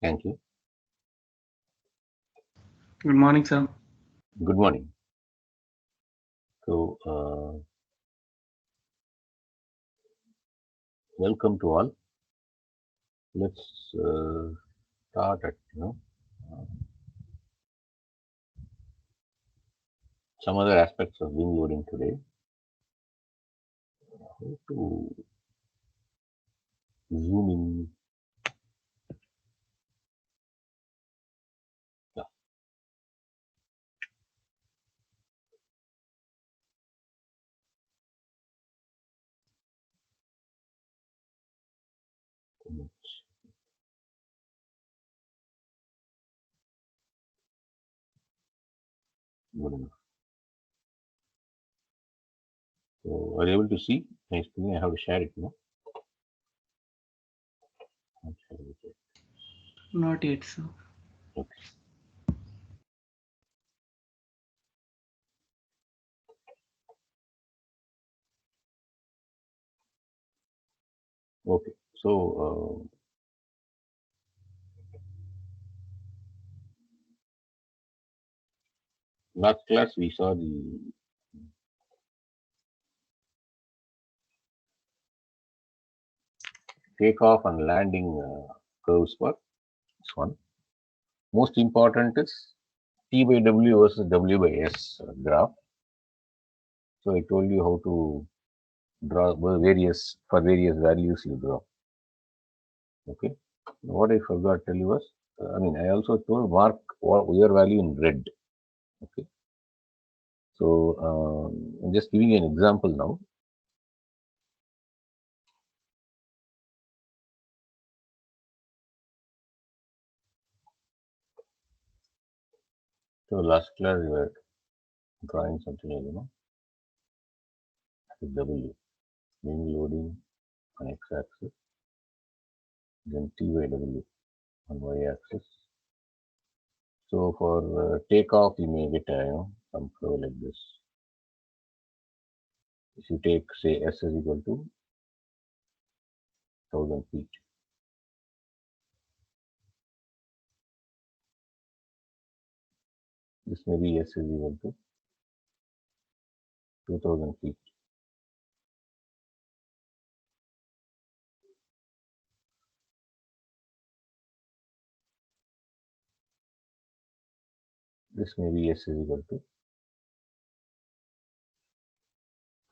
Thank you. Good morning, sir. Good morning. So, welcome to all. Let's start at uh, some other aspects of wing loading today. How to zoom in? Yeah, image. Good enough. So, are you able to see my screen? I have to share it. No, I'm sharing it. Not yet, sir. Okay. Okay. So, last class we saw the takeoff and landing curves for this one. Most important is T by W versus W by S graph. So I told you how to draw various values you draw. Okay. What I forgot to tell you was, I also told mark your value in red. Okay. So I'm just giving you an example now. So last class we were drawing something like W, wing loading on x-axis, then T by W on y-axis. So for takeoff, you may get some flow like this. If you take say S is equal to 1,000 feet, this may be S is equal to 2,000 feet. This may be S is equal to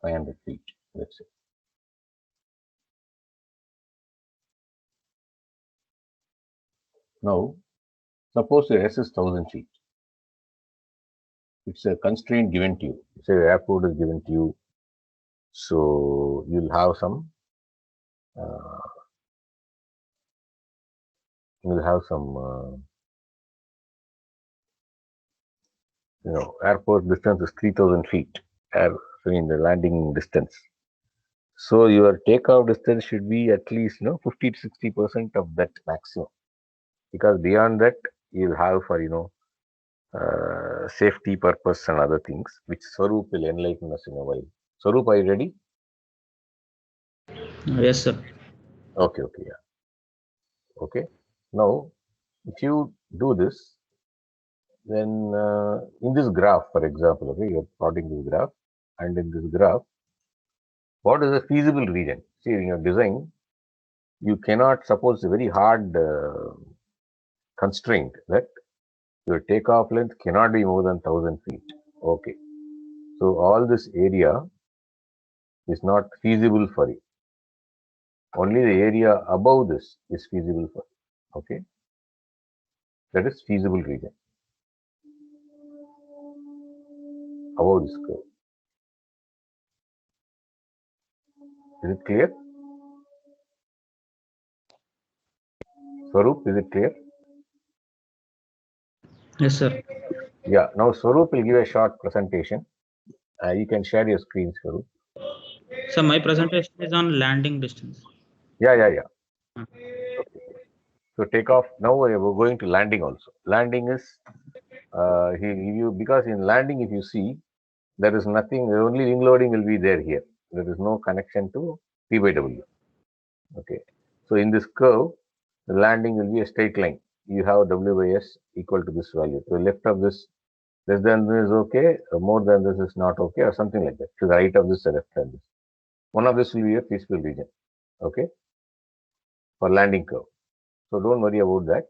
500 feet. Let's say. Now, suppose the S is 1,000 feet. It's a constraint given to you. Say the airport is given to you, so you'll have some. Uh, you'll have some. Airport distance is 3,000 feet. The landing distance. So your takeoff distance should be at least 50 to 60% of that maximum, because beyond that you'll have for safety purpose and other things, which Swaroop will enlighten us in a while. Swaroop, are you ready? Yes, sir. Okay, okay, yeah. Okay. Now, if you do this, then in this graph, for example, okay, you're plotting this graph, and in this graph, what is a feasible region? See, in your design, you cannot suppose a very hard constraint that your takeoff length cannot be more than 1,000 feet. Okay. So all this area is not feasible for you. Only the area above this is feasible for you. Okay. That is feasible region above this curve. Is it clear? Swaroop, is it clear? Yes, sir. Yeah. Now Swaroop will give a short presentation. You can share your screen, Swaroop. So my presentation is on landing distance. Yeah, yeah, yeah. Uh, Okay. So takeoff. Now we're going to landing also. Landing is because in landing, if you see, there is nothing. Only wing loading will be there here. There is no connection to P by W. Okay. So in this curve, the landing will be a straight line. you have W by S equal to this value. To the left of this, less than this is okay, more than this is not okay, or something like that. To the right of this, or left of this. One of this will be a feasible region, okay, for landing curve. So don't worry about that.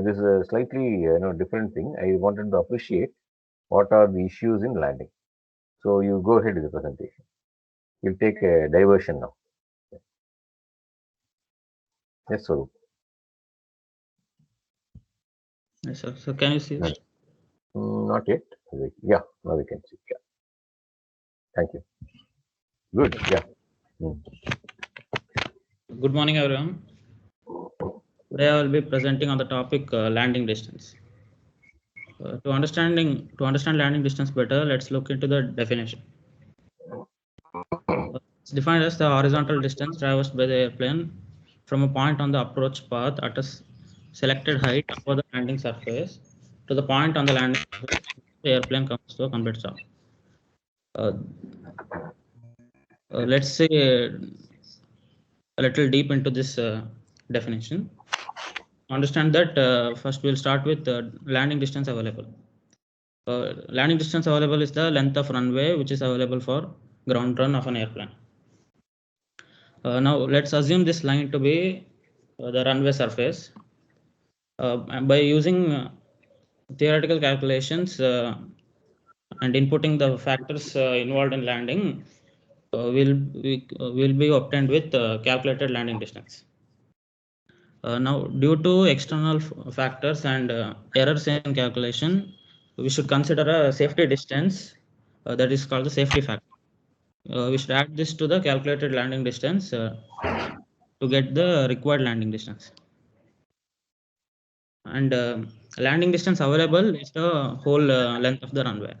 This is a slightly different thing. I wanted to appreciate what are the issues in landing. So you go ahead with the presentation. We'll take a diversion now. Yes, Swaroop. Yes, sir. So can you see? No. Not yet. Yeah, now we can see. Yeah. Thank you. Good. Yeah. Good morning, everyone. Today I will be presenting on the topic landing distance. To understand landing distance better, let's look into the definition. It's defined as the horizontal distance traversed by the airplane from a point on the approach path at a selected height above the landing surface to the point on the landing surface the airplane comes to a complete stop. Let's say a little deep into this definition. Understand that first we'll start with landing distance available. Landing distance available is the length of runway which is available for ground run of an airplane. Now let's assume this line to be the runway surface. By using theoretical calculations and inputting the factors involved in landing, will be obtained with calculated landing distance. Now, due to external factors and errors in calculation, we should consider a safety distance that is called the safety factor. We should add this to the calculated landing distance to get the required landing distance. And landing distance available is the whole length of the runway.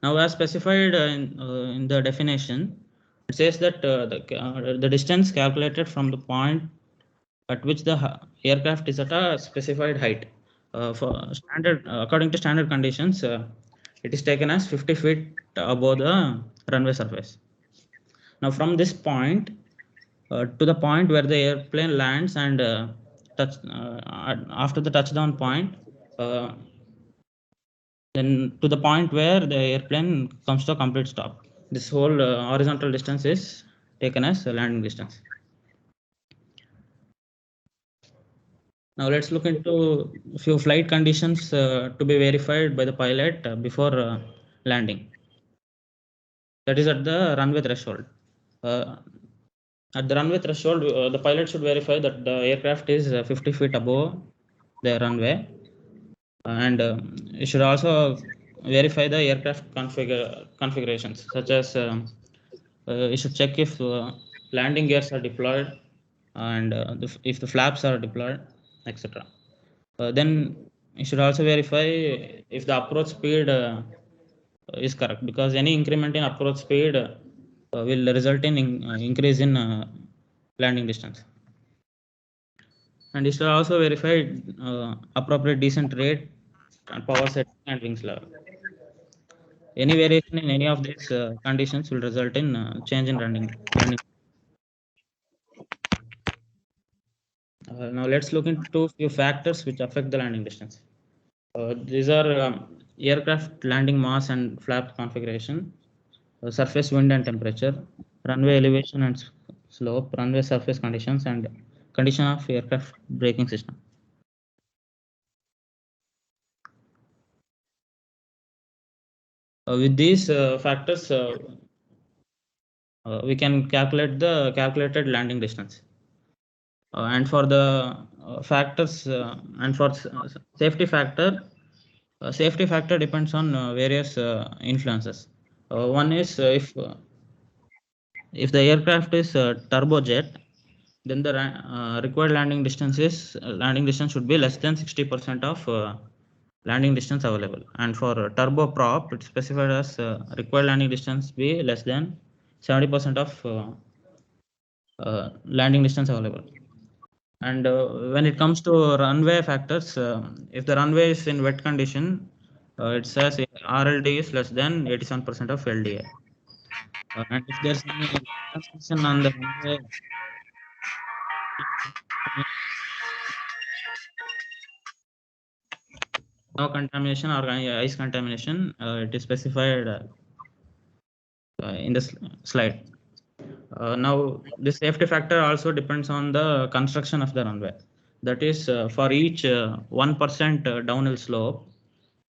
Now, as specified in the definition, it says that the distance calculated from the point at which the aircraft is at a specified height. According to standard conditions, it is taken as 50 feet above the runway surface. Now, from this point to the point where the airplane lands and after the touchdown point, then to the point where the airplane comes to a complete stop. This whole horizontal distance is taken as a landing distance. Now let's look into a few flight conditions to be verified by the pilot before landing. That is at the runway threshold. At the runway threshold, the pilot should verify that the aircraft is 50 feet above the runway, and you should also verify the aircraft configurations, such as you should check if landing gears are deployed and if the flaps are deployed, etc. Then you should also verify if the approach speed is correct, because any increment in approach speed will result in increase in landing distance. And you should also verify appropriate descent rate and power setting and wings level. Any variation in any of these conditions will result in change in landing. Now let's look into a few factors which affect the landing distance. These are aircraft landing mass and flap configuration, surface wind and temperature, runway elevation and slope, runway surface conditions, and condition of aircraft braking system. With these factors, we can calculate the calculated landing distance. And for the factors and for safety factor depends on various influences. One is if the aircraft is turbojet, then the required landing distance should be less than 60% of landing distance available. And for turboprop, it's specified as required landing distance be less than 70% of landing distance available. And when it comes to runway factors, if the runway is in wet condition, it says RLD is less than 87% of LDA. And if there's any transmission on the runway, no contamination or ice contamination. It is specified in this slide. Now, the safety factor also depends on the construction of the runway. That is, for each 1% downhill slope,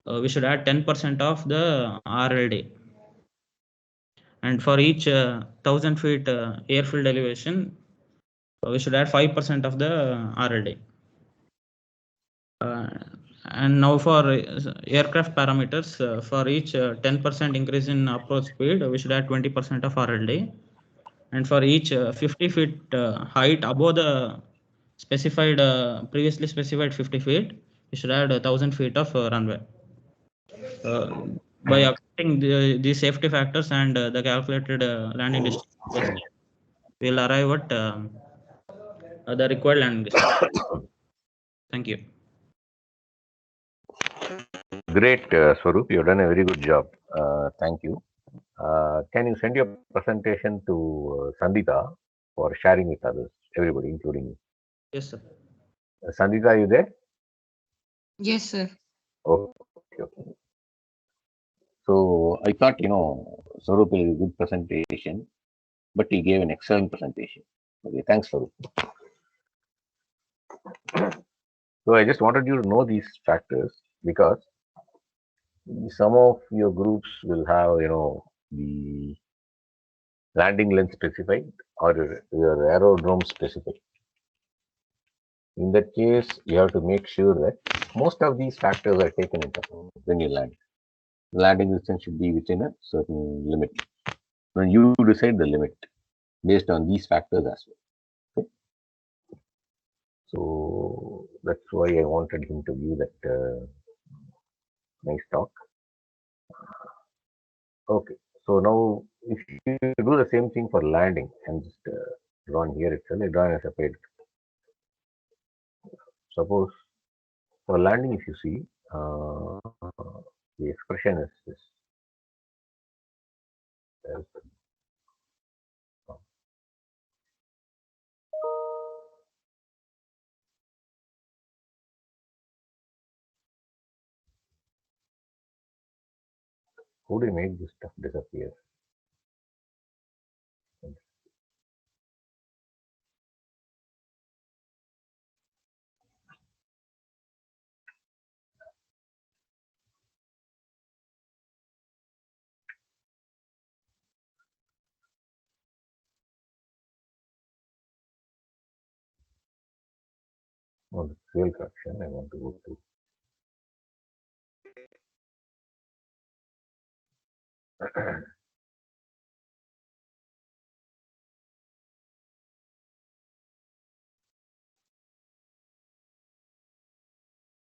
we should add 10% of the RLD. And for each 1000 feet airfield elevation, we should add 5% of the RLD. And now for aircraft parameters, for each 10% increase in approach speed, we should add 20% of RLD. And for each 50 feet height above the specified previously specified 50 feet, we should add 1000 feet of runway. By accounting the safety factors and the calculated landing distance, we'll arrive at the required landing distance. Thank you. Great, Swaroop. You've done a very good job. Thank you. Can you send your presentation to Sandita for sharing with others, everybody, including me? Yes, sir. Sandita, are you there? Yes, sir. Okay. So I thought, Swaroop will give a good presentation, but he gave an excellent presentation. Okay, thanks, Swaroop. So I just wanted you to know these factors because some of your groups will have, the landing length specified or your aerodrome specified. In that case, you have to make sure that most of these factors are taken into account when you land. The landing distance should be within a certain limit. When you decide the limit based on these factors as well. Okay? So that's why I wanted him to give that nice talk. Okay. So now, if you do the same thing for landing and just drawn here itself, I draw a separate. Suppose for landing, if you see, the expression is this. How do you make this stuff disappear? On the fuel correction, I want to go to.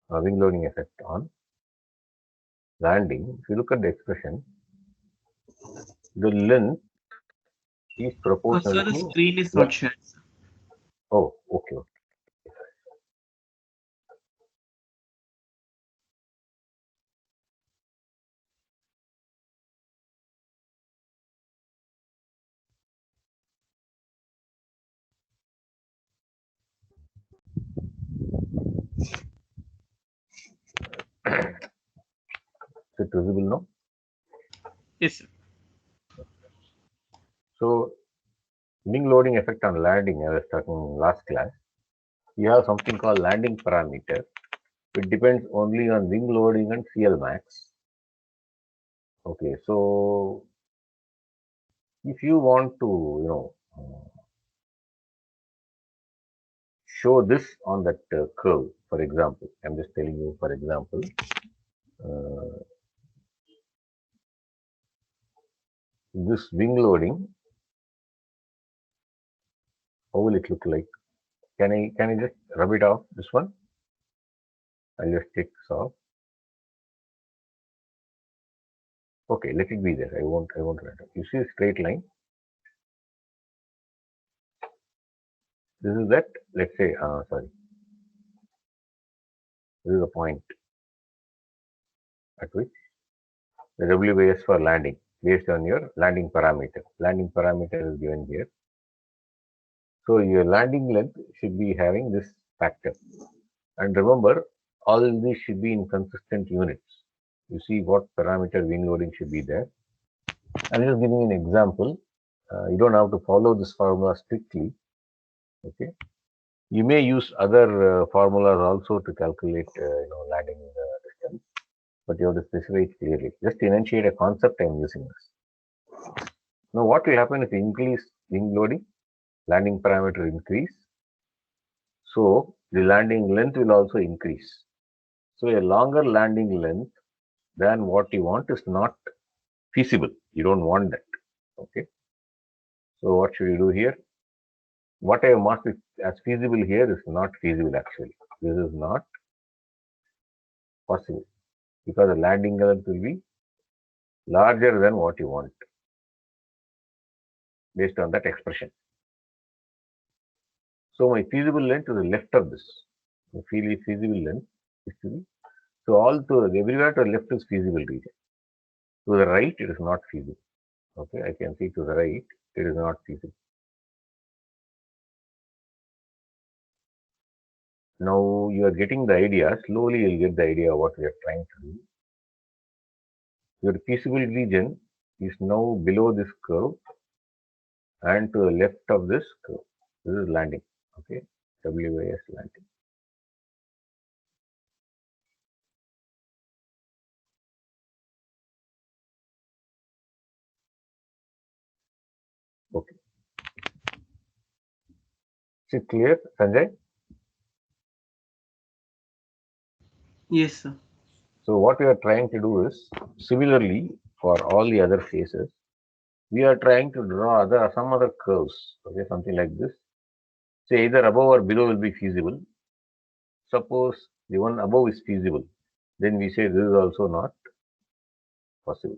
Wing loading effect on landing. If you look at the expression, the length is proportional Sir, the to. screen is not shared. Sir. Oh, okay. Is it visible now? Yes, sir. So, wing loading effect on landing, I was talking last class. You have something called landing parameter. It depends only on wing loading and CL max. Okay, so if you want to, show this on that curve, for example, I'm just telling you, for example, this wing loading, how will it look like? Can I just rub it off this one? I'll just take this off. Okay, let it be there. I won't run it. You see a straight line. This is that. Let's say, sorry. This is a point at which the WS for landing based on your landing parameter. Landing parameter is given here. So your landing length should be having this factor. And remember, all these should be in consistent units. You see what parameter wing loading should be there. I'm just giving an example. You don't have to follow this formula strictly. Okay. You may use other formulas also to calculate, landing distance, but you have to specify it clearly. Just to enunciate a concept, I'm using this. Now, what will happen if you increase wing loading? Landing parameter increase. So the landing length will also increase. So a longer landing length than what you want is not feasible. You don't want that. Okay. So what should you do here? What I have marked as feasible here is not feasible actually. This is not possible because the landing length will be larger than what you want based on that expression. So my feasible length to the left of this. The feasible length is to be. So everywhere to the left is feasible region. To the right, it is not feasible. Okay, I can see to the right, it is not feasible. Now you are getting the idea. Slowly you'll get the idea of what we are trying to do. Your feasible region is now below this curve and to the left of this curve. This is landing. Okay, WS landing. Okay. Is it clear, Sanjay? Yes, sir. So what we are trying to do is, similarly for all the other phases, we are trying to draw some other curves. Okay, something like this. Say either above or below will be feasible. Suppose the one above is feasible, then we say this is also not possible.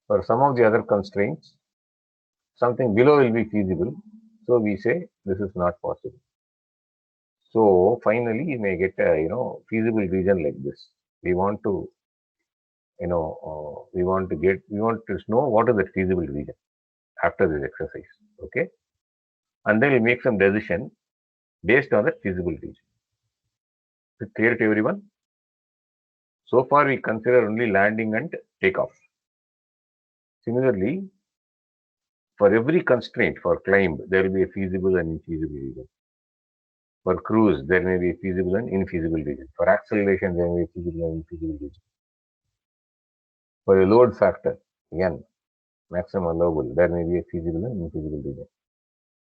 For some of the other constraints, something below will be feasible, so we say this is not possible. So finally, you may get a feasible region like this. We want to we want to know what is the feasible region after this exercise. Okay, and then we make some decision based on the feasible region. Is it clear to everyone? So far, we consider only landing and takeoff. Similarly, for every constraint for climb, there will be a feasible and infeasible region. For cruise, there may be a feasible and infeasible region. For acceleration, there may be a feasible and infeasible region. For a load factor, again, maximum allowable, there may be a feasible and infeasible region.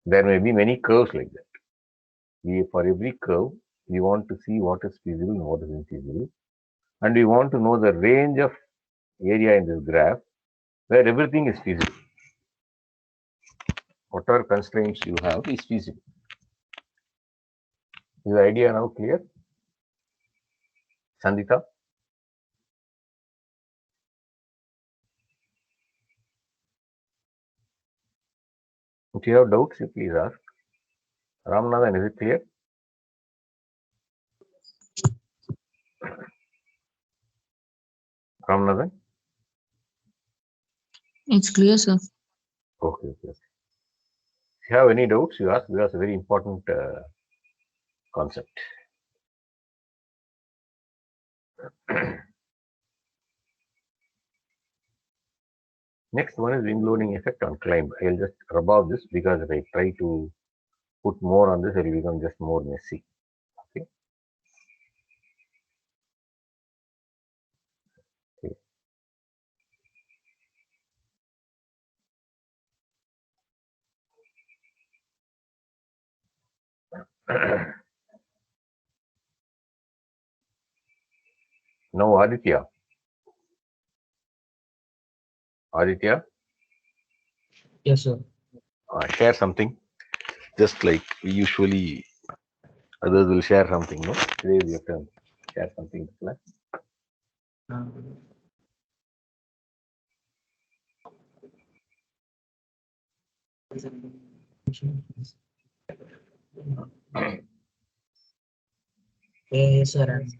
There may be many curves like that. For every curve, we want to see what is feasible and what is infeasible. And we want to know the range of area in this graph where everything is feasible. Whatever constraints you have is feasible. Is the idea now clear? Sandita? If you have doubts, you please ask. Ramanathan, is it clear? Ramanathan? It's clear, sir. Okay. If you have any doubts, you ask. That's a very important concept. Next one is wing loading effect on climb. I'll just rub off this because if I try to put more on this, it will become just more messy. Okay. Now, Aditya. Yes, sir. Share something. Just like we usually, others will share something. No, today we have to share something. Yes, sir. I'm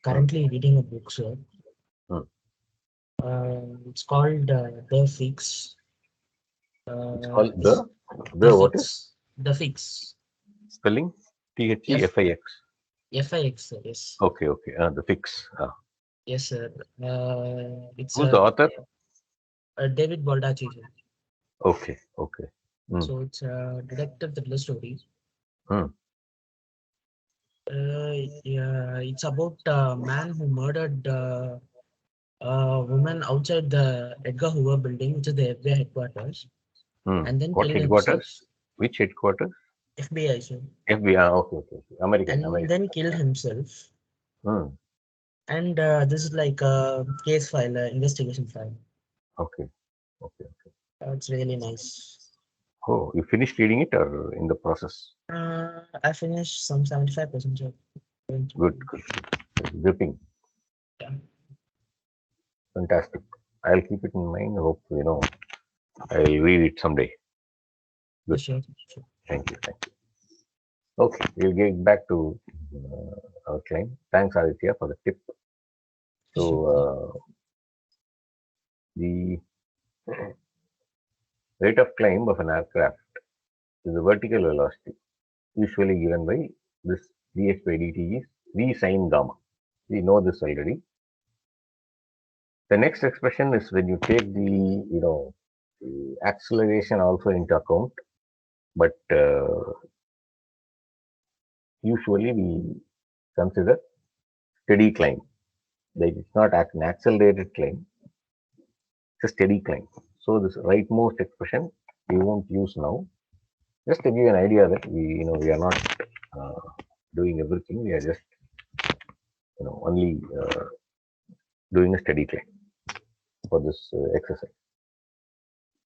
currently reading a book, sir. It's called The Fix. It's called The what Fix. is? The Fix. Spelling? THEFIX. FIX, sir. Yes. Okay, okay. The fix. Yes, sir. It's Who's the author? David Baldacci, sir. Okay, okay. So it's a detective thriller story. Hmm. Yeah, it's about a man who murdered a woman outside the Edgar Hoover building, which is the FBI headquarters, and then What killed himself. headquarters? Which headquarters? FBI, sir. FBI. Okay, okay, okay. American. And then killed himself. Hmm. And this is like a case file, investigation file. Okay, okay, okay. It's really nice. Oh, you finished reading it or in the process? I finished some 75%. Sir. Good, good. Gripping. Yeah. Fantastic. I'll keep it in mind. Hope I'll read it someday. Good. Sure. Thank you. Thank you. Okay, we'll get back to our claim. Thanks, Aditya, for the tip. So, the rate of climb of an aircraft is the vertical velocity, usually given by this dx by dt is v sine gamma. We know this already. The next expression is when you take the acceleration also into account, but usually we consider steady climb. Like it's not an accelerated climb, it's a steady climb. So this rightmost expression we won't use now. Just to give you an idea that we are not doing everything. We are just only doing a steady climb for this exercise.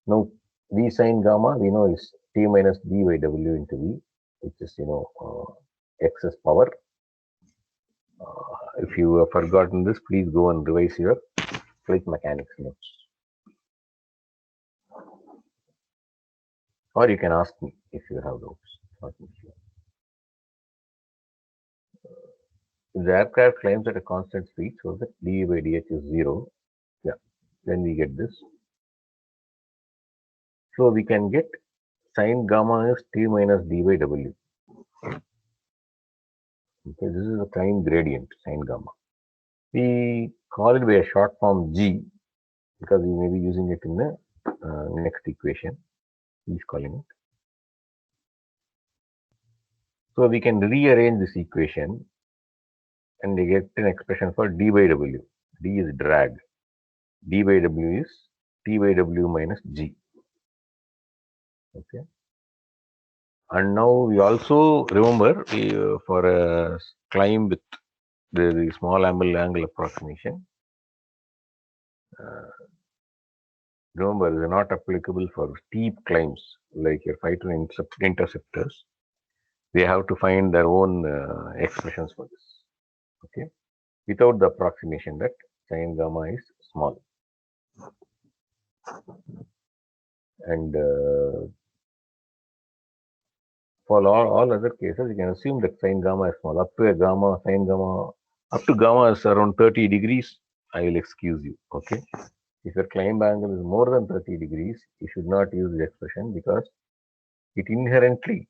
Now v sine gamma we know is t minus d by w into v, which is excess power. If you have forgotten this, please go and revise your flight mechanics notes. Or you can ask me if you have doubts. Not an issue. If the aircraft climbs at a constant speed so that d by dh is 0, yeah, then we get this. So we can get sine gamma is t minus d by w. Okay, this is the time gradient, sine gamma. We call it by a short form g because we may be using it in the next equation. He's calling it. So we can rearrange this equation and we get an expression for d by w. D is drag. D by w is t by w minus g. Okay. And now we also remember for a climb with the small angle approximation. Remember, they are not applicable for steep climbs like your fighter interceptors. They have to find their own expressions for this. Okay, without the approximation that sine gamma is small. And for all other cases, you can assume that sine gamma is small. Up to a gamma, sine gamma, up to gamma is around 30 degrees. I will excuse you. Okay. If your climb angle is more than 30 degrees, you should not use the expression because it inherently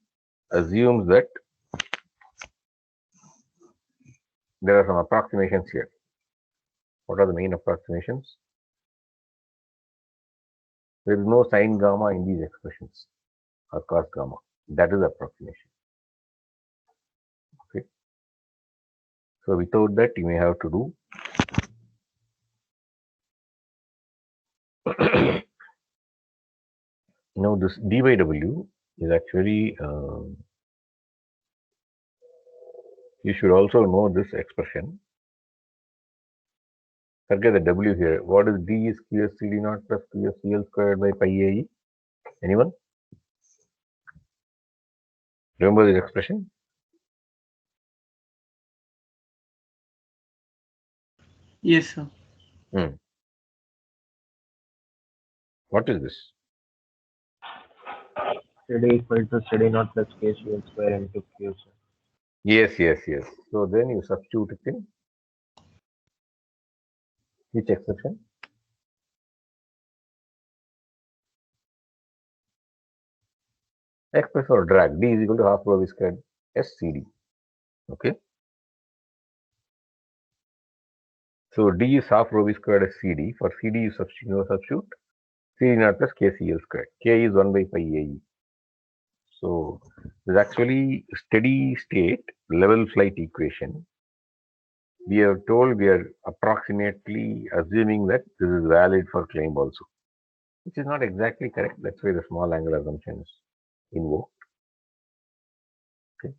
assumes that there are some approximations here. What are the main approximations? There is no sine gamma in these expressions or cos gamma. That is approximation. Okay. So without that, you may have to do now this d by w is actually you should also know this expression. Forget the w here. What is d is q s c d naught plus q s c l squared by pi a e? Anyone? Remember this expression? Yes, sir. What is this? Steady equal to steady naught plus k shield square into q. Sir. Yes, yes, yes. So then you substitute it in which expression? Express or drag. D is equal to half rho v squared SCD. Okay. So D is half rho v squared as CD. For CD, you substitute CD naught plus KCL squared. K is 1 by pi AE. So this is actually steady state level flight equation. We are told we are approximately assuming that this is valid for climb also, which is not exactly correct. That's why the small angle assumption is invoked. Okay.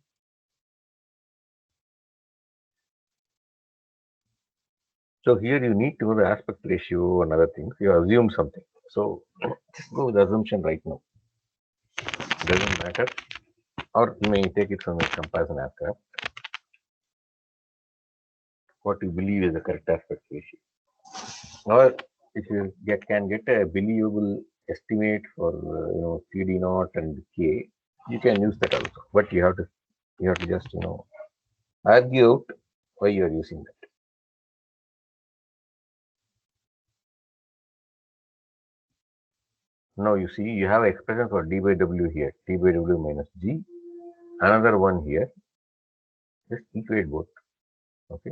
So here you need to know the aspect ratio and other things. You assume something. So just go with the assumption right now. Doesn't matter. Or you may take it from a comparison aircraft. What you believe is the correct aspect ratio. Or if you can get a believable estimate for CD naught and K, you can use that also. But you have to just argue out why you are using that. Now you see you have expression for d by w here, d by w minus g. Another one here. Just equate both. Okay.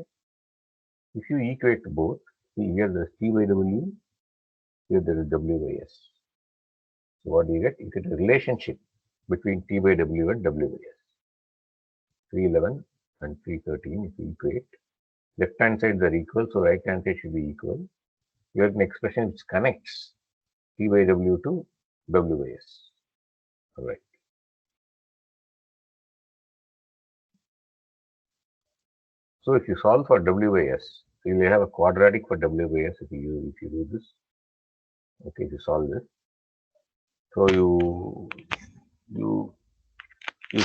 If you equate both, see here there is t by w, here there is w by s. So what do you get? You get a relationship between t by w and w by s. 311 and 313 if you equate. Left hand sides are equal, so right hand side should be equal. You have an expression which connects t by w to w by s. All right. So if you solve for w by s, you will have a quadratic for w by s if you do this. Okay, if you solve this. So you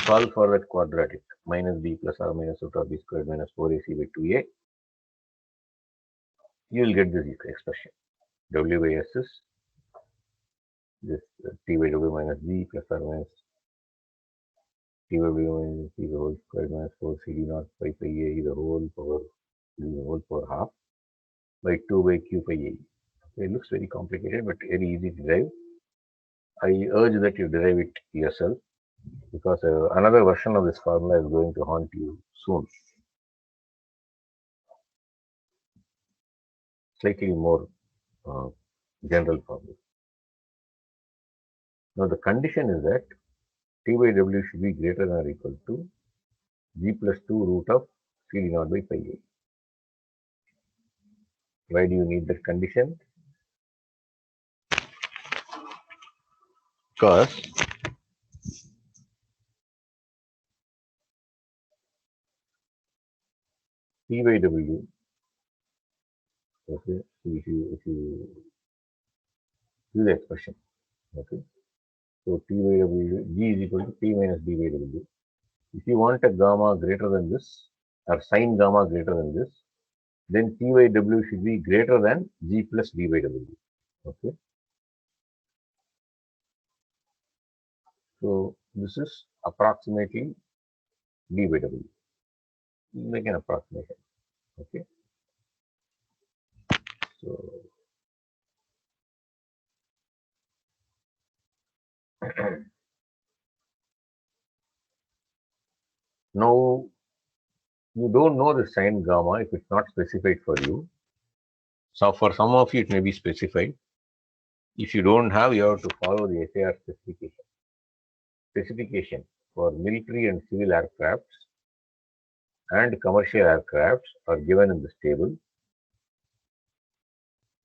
solve for that quadratic, minus b plus or minus root of b squared minus 4ac by 2a. You will get this expression. W by s is this t by w minus g plus or minus t by w minus g the whole squared minus 4 cd naught by pi a the whole power half by 2 by q pi a. It looks very complicated but very easy to derive. I urge that you derive it yourself because another version of this formula is going to haunt you soon. Slightly more general formula. Now the condition is that t by w should be greater than or equal to g plus 2 root of cd naught by pi a. Why do you need that condition? Because t by w, okay, if you use the expression, okay, so t by w, g is equal to p minus d by w. If you want a gamma greater than this or sine gamma greater than this, then t by w should be greater than g plus d by w. Okay. So this is approximately d by w. Make an approximation. Okay. So now you don't know the sine gamma if it's not specified for you. So for some of you it may be specified. If you don't have, you have to follow the SAR specification. Specification for military and civil aircrafts and commercial aircrafts are given in this table.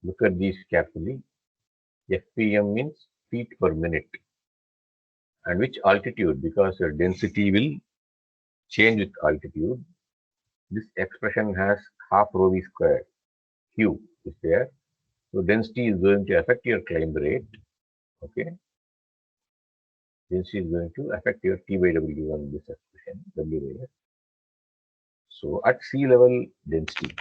Look at these carefully. FPM means feet per minute. And which altitude? Because your density will change with altitude. This expression has half rho v squared. Q is there. So density is going to affect your climb rate. Okay. Density is going to affect your T by W on this expression, W by S. So at sea level density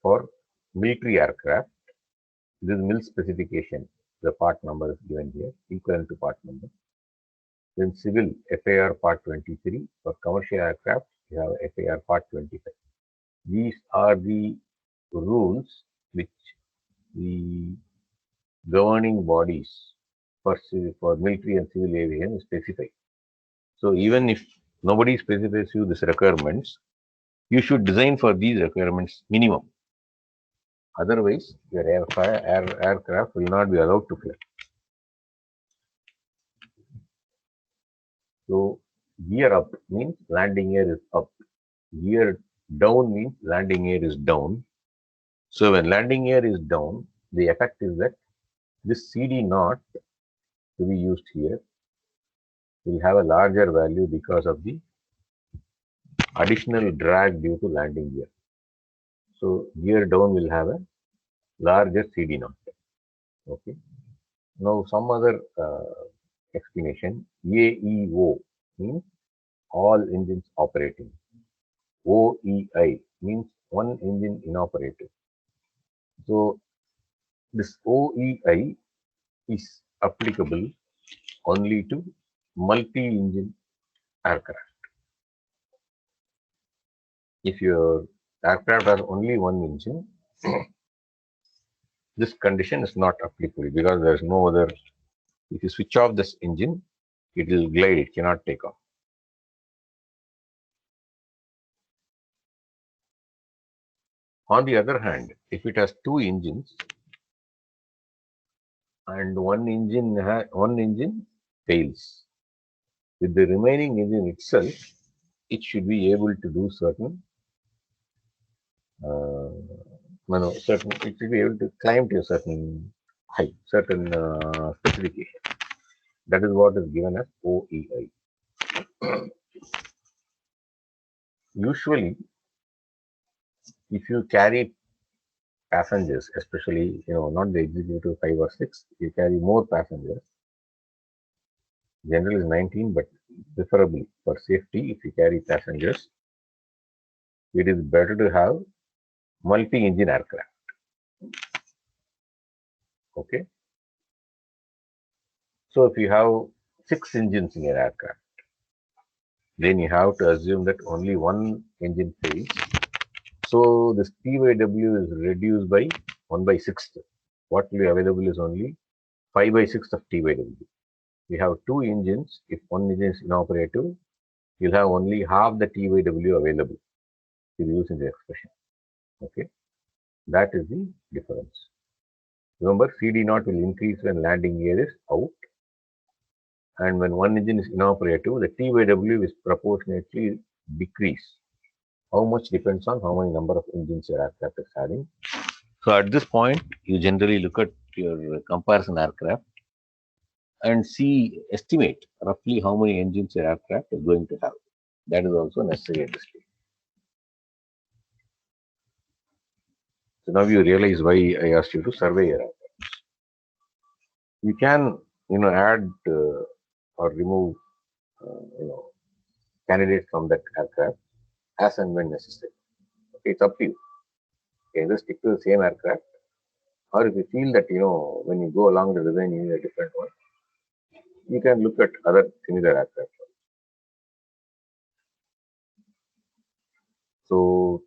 for military aircraft, this is MIL specification. The part number is given here, equivalent to part number. Then civil FAR part 23. For commercial aircraft, you have FAR part 25. These are the rules which the governing bodies for military and civil aviation specify. So even if nobody specifies you these requirements, You should design for these requirements minimum. Otherwise, your aircraft will not be allowed to fly. So, gear up means landing gear is up. Gear down means landing gear is down. So, when landing gear is down, the effect is that this CD naught to be used here will have a larger value because of the additional drag due to landing gear. So, gear down will have a larger CD naught. Okay. Now, some other explanation. AEO means all engines operating. OEI means one engine inoperative. So, this OEI is applicable only to multi-engine aircraft. If your aircraft has only one engine, this condition is not applicable because there is no other. If you switch off this engine, it will glide, it cannot take off. On the other hand, if it has two engines and one engine fails, with the remaining engine itself, it should be able to do certain it should be able to climb to a certain height, certain specification. That is what is given as OEI. Usually, if you carry passengers, especially not the executive 5 or 6, you carry more passengers. General is 19, but preferably for safety, if you carry passengers, it is better to have multi-engine aircraft. Okay. So if you have 6 engines in your aircraft, then you have to assume that only one engine fails. So this TYW is reduced by 1/6. What will be available is only 5/6 of TYW. We have 2 engines. If one engine is inoperative, you'll have only half the TYW available to use in the expression. Okay, that is the difference. Remember, CD naught will increase when landing gear is out, and when one engine is inoperative, the TYW is proportionately decrease. How much depends on how many number of engines your aircraft is having. So at this point, you generally look at your comparison aircraft and estimate roughly how many engines your aircraft is going to have. That is also necessary at this stage. So now you realize why I asked you to survey your aircraft. You can, add or remove, candidates from that aircraft as and when necessary. Okay, it's up to you. You can just stick to the same aircraft, or if you feel that when you go along the design you need a different one, you can look at other similar aircraft. So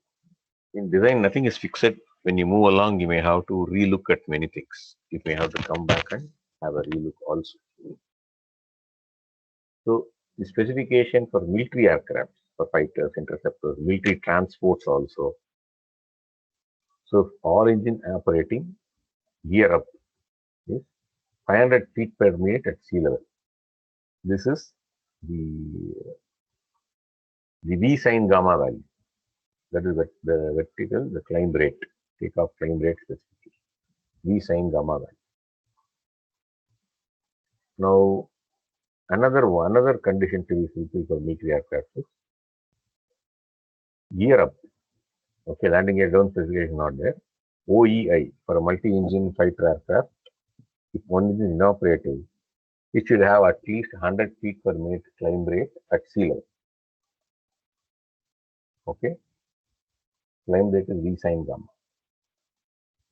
in design, nothing is fixed. When you move along, you may have to relook at many things. You may have to come back and have a relook also. So the specification for military aircraft, for fighters, interceptors, military transports also. So all engine operating, gear up is 500 feet per minute at sea level. This is the V sin gamma value. That is the vertical, the climb rate, takeoff climb rate specification. V sin gamma value. Now, another condition to be fulfilled for military aircraft is gear up. Okay, landing gear down specification not there. OEI for a multi-engine fighter aircraft, if one engine is inoperative, it should have at least 100 feet per minute climb rate at sea level. Okay, climb rate is V sin gamma.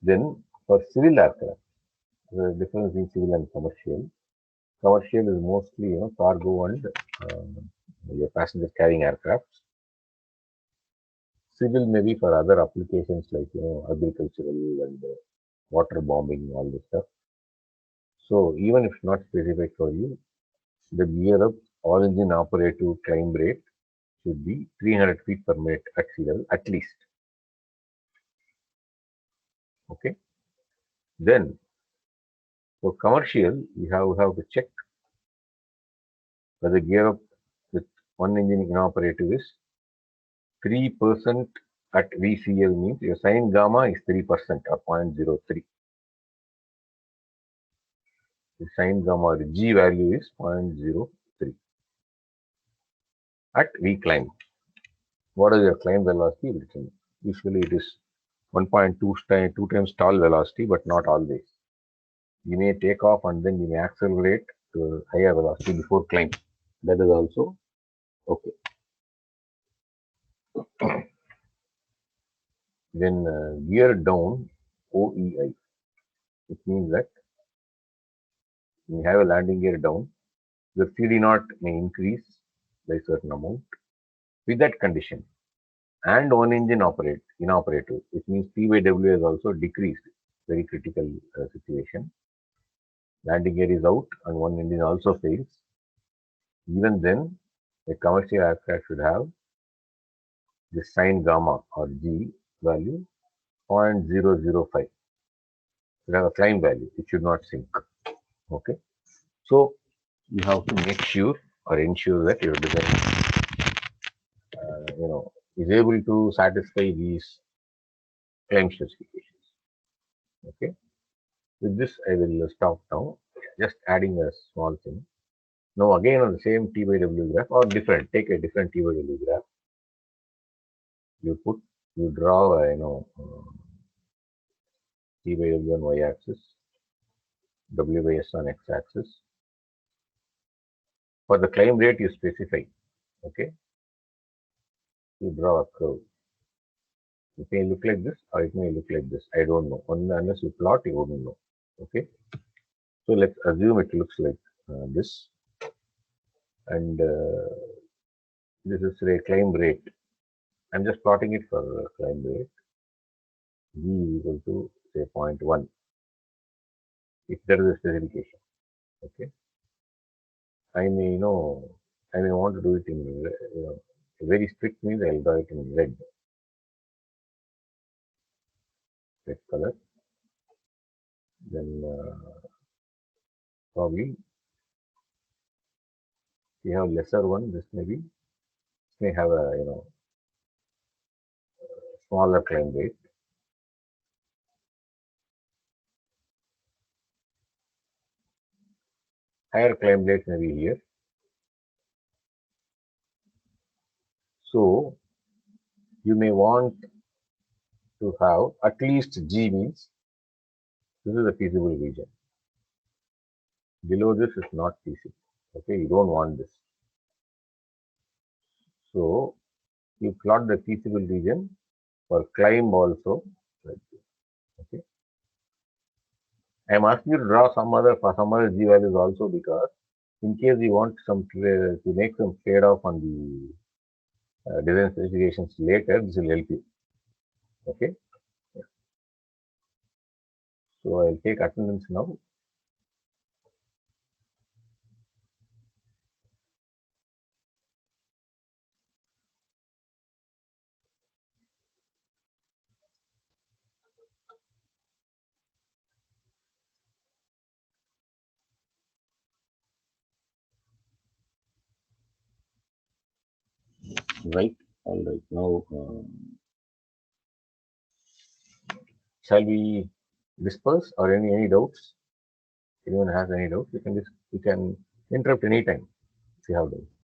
Then for civil aircraft, the difference between civil and commercial. Commercial is mostly cargo and your passengers carrying aircraft. Civil may be for other applications like agricultural and water bombing, all this stuff. So even if not specified for you, the gear up all engine operative climb rate should be 300 feet per minute at sea level at least. Okay. Then for commercial, you have to check whether gear up with one engine inoperative is 3% at VCL means your sin gamma is 3% or 0.03. The sin gamma, the G value is 0.03 at V climb. What is your climb velocity? Usually it is 1.2 times stall velocity, but not always. You may take off and then you may accelerate to a higher velocity before climb. That is also okay. Then gear down OEI. It means that when you have a landing gear down, your CD0 may increase by a certain amount. With that condition, and one engine inoperative, it means P by W has also decreased. Very critical situation. Landing gear is out and one engine also fails. Even then, a commercial aircraft should have the sin gamma or G value 0.005. Should have a climb value. It should not sink. Okay. So you have to make sure or ensure that your design, is able to satisfy these climb specifications. Okay. With this, I will stop now. Just adding a small thing. Now again on the same T by W graph or different. Take a different T by W graph. You draw T by W on y-axis, W by S on x-axis. For the climb rate, you specify. Okay. You draw a curve. It may look like this or it may look like this. I don't know. Unless you plot, you wouldn't know. Okay. So let's assume it looks like this. And this is a climb rate. I'm just plotting it for climb rate. G is equal to say 0.1. If there is a specification. Okay. I may want to do it in very strict means I'll draw it in red color. Then probably if you have lesser one, this may have a smaller climb rate. Higher climb rate may be here. So you may want to have at least G means this is a feasible region. Below this is not feasible. Okay, you don't want this. So you plot the feasible region for climb also. Like this. Okay. I am asking you to draw some other G values also because in case you want to make some trade off on the design specifications later, this will help you. Okay. Yeah. So I'll take attendance now. Right. All right. Now, shall we disperse or any doubts? Anyone has any doubts? You can interrupt any time if you have doubts.